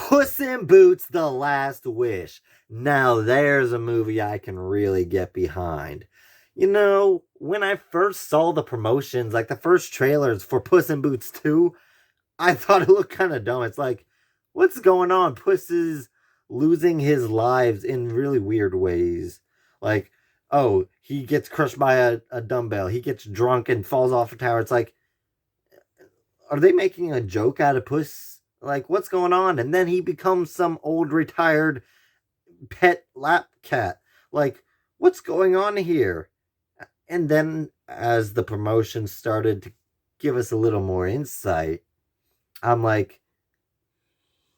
Puss in Boots, The Last Wish. Now there's a movie I can really get behind. When I first saw the promotions, like the first trailers for Puss in Boots 2, I thought it looked kind of dumb. It's like, what's going on? Puss is losing his lives in really weird ways. Like, oh, he gets crushed by a dumbbell. He gets drunk and falls off a tower. It's like, are they making a joke out of Puss? Like, what's going on? And then he becomes some old retired pet lap cat. Like, what's going on here? And then as the promotion started to give us a little more insight, I'm like,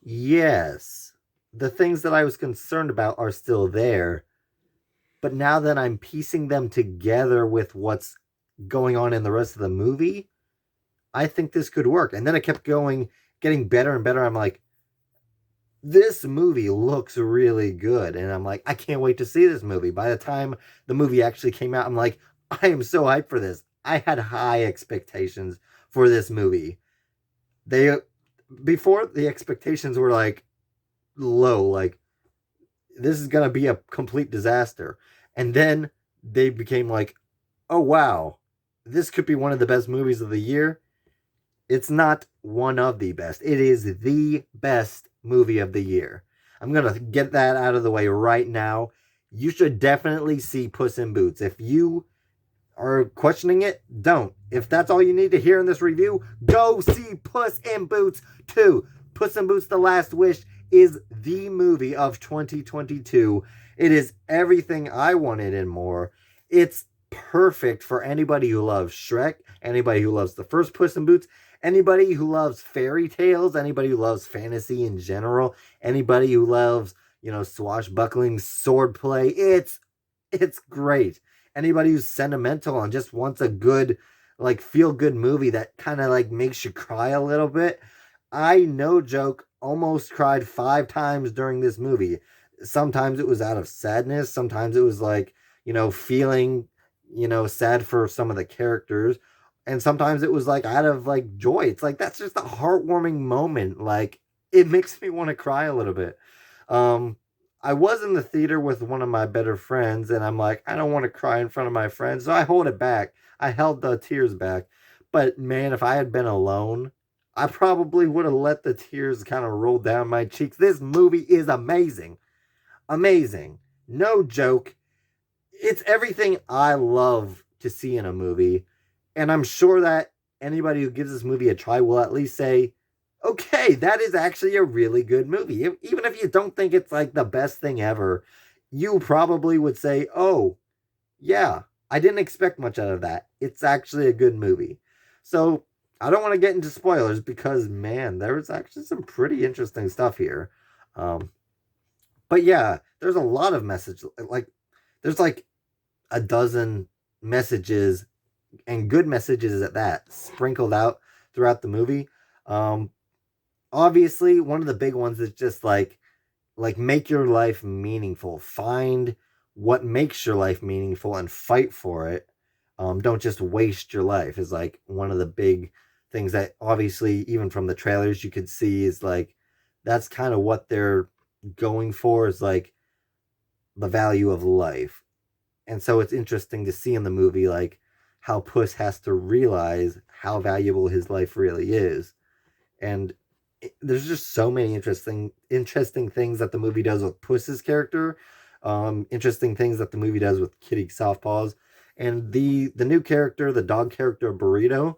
yes, the things that I was concerned about are still there. But now that I'm piecing them together with what's going on in the rest of the movie, I think this could work. And then it kept going, getting better and better. I'm like, this movie looks really good. And I'm like, I can't wait to see this movie. By the time the movie actually came out, I'm like, I am so hyped for this. I had high expectations for this movie. They, before the expectations were like low, like this is going to be a complete disaster. And then they became like, oh wow, this could be one of the best movies of the year. It's not one of the best. It is the best movie of the year. I'm going to get that out of the way right now. You should definitely see Puss in Boots. If you are questioning it, don't. If that's all you need to hear in this review, go see Puss in Boots 2. Puss in Boots The Last Wish is the movie of 2022. It is everything I wanted and more. It's perfect for anybody who loves Shrek, anybody who loves the first Puss in Boots, anybody who loves fairy tales, anybody who loves fantasy in general, anybody who loves, swashbuckling swordplay. It's great. Anybody who's sentimental and just wants a good, like, feel good movie that kind of like makes you cry a little bit. I, no joke, almost cried 5 times during this movie. Sometimes it was out of sadness. Sometimes it was like, feeling, sad for some of the characters. And sometimes it was like out of like joy. It's like, that's just a heartwarming moment. Like, it makes me want to cry a little bit. I was in the theater with one of my better friends, and I'm like, I don't want to cry in front of my friends, so I hold it back. I held the tears back. But man, if I had been alone, I probably would have let the tears kind of roll down my cheeks. This movie is amazing. Amazing. No joke. It's everything I love to see in a movie. And I'm sure that anybody who gives this movie a try will at least say, okay, that is actually a really good movie. Even if you don't think it's like the best thing ever, you probably would say, oh, yeah, I didn't expect much out of that. It's actually a good movie. So I don't want to get into spoilers because, man, there was actually some pretty interesting stuff here. Um, but yeah, there's a lot of message. Like, there's like a dozen messages and good messages at that sprinkled out throughout the movie. Um, Obviously, one of the big ones is just like make your life meaningful. Find what makes your life meaningful and fight for it. Don't just waste your life. Is like one of the big things that obviously even from the trailers you could see is like that's kind of what they're going for is like the value of life. And so it's interesting to see in the movie like how Puss has to realize how valuable his life really is. And there's just so many interesting things that the movie does with Puss's character, interesting things that the movie does with Kitty Softpaws, and the new character, the dog character Burrito.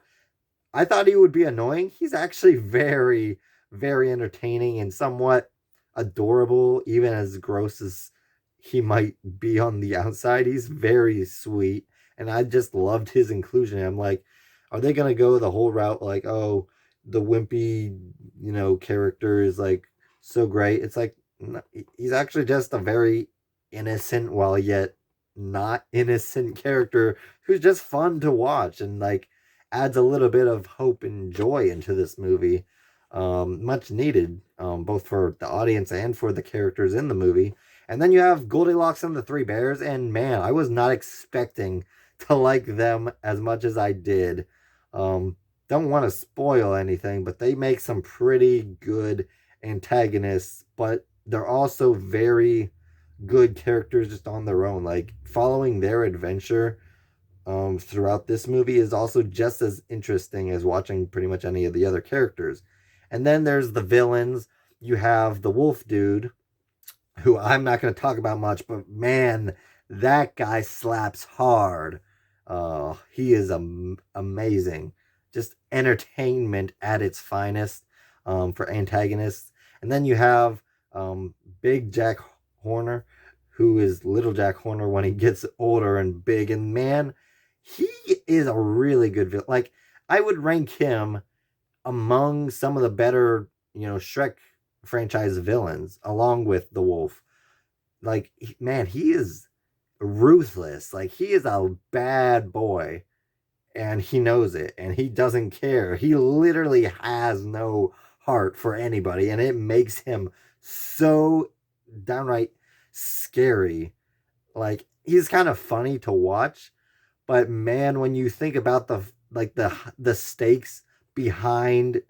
I thought he would be annoying. He's actually very very entertaining and somewhat adorable, even as gross as he might be on the outside. He's very sweet, and I just loved his inclusion. I'm like, are they gonna go the whole route like, oh, the wimpy, character is like so great? It's like he's actually just a very innocent, while yet not innocent character who's just fun to watch and like adds a little bit of hope and joy into this movie. Much needed, both for the audience and for the characters in the movie. And then you have Goldilocks and the Three Bears, and man, I was not expecting to like them as much as I did. Don't want to spoil anything, but they make some pretty good antagonists, but they're also very good characters just on their own. Like following their adventure throughout this movie is also just as interesting as watching pretty much any of the other characters. And then there's the villains. You have the wolf dude, who I'm not going to talk about much, but man, that guy slaps hard. He is amazing. Just entertainment at its finest for antagonists. And then you have Big Jack Horner, who is Little Jack Horner when he gets older and big. And man, he is a really good villain. Like, I would rank him among some of the better, Shrek franchise villains, along with the wolf. Like, man, he is ruthless. Like, he is a bad boy, and he knows it, and he doesn't care. He literally has no heart for anybody, and it makes him so downright scary. Like, he's kind of funny to watch, but man, when you think about the stakes behind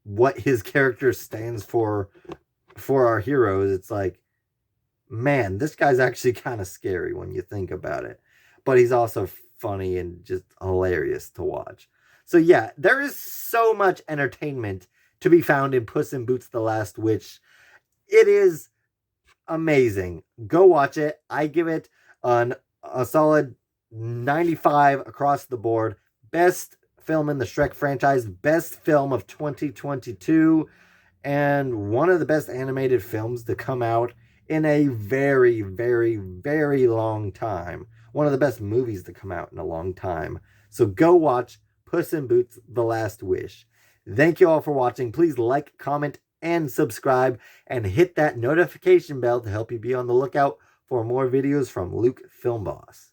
what his character stands for our heroes, it's like, man, this guy's actually kind of scary when you think about it. But he's also funny and just hilarious to watch. So yeah, there is so much entertainment to be found in Puss in Boots: The Last Witch. It is amazing. Go watch it. I give it a solid 95 across the board. Best film in the Shrek franchise, best film of 2022, and one of the best animated films to come out in a very, very, very long time. One of the best movies to come out in a long time. So go watch Puss in Boots: The Last Wish. Thank you all for watching. Please like, comment, and subscribe, and hit that notification bell to help you be on the lookout for more videos from Luke Film Boss.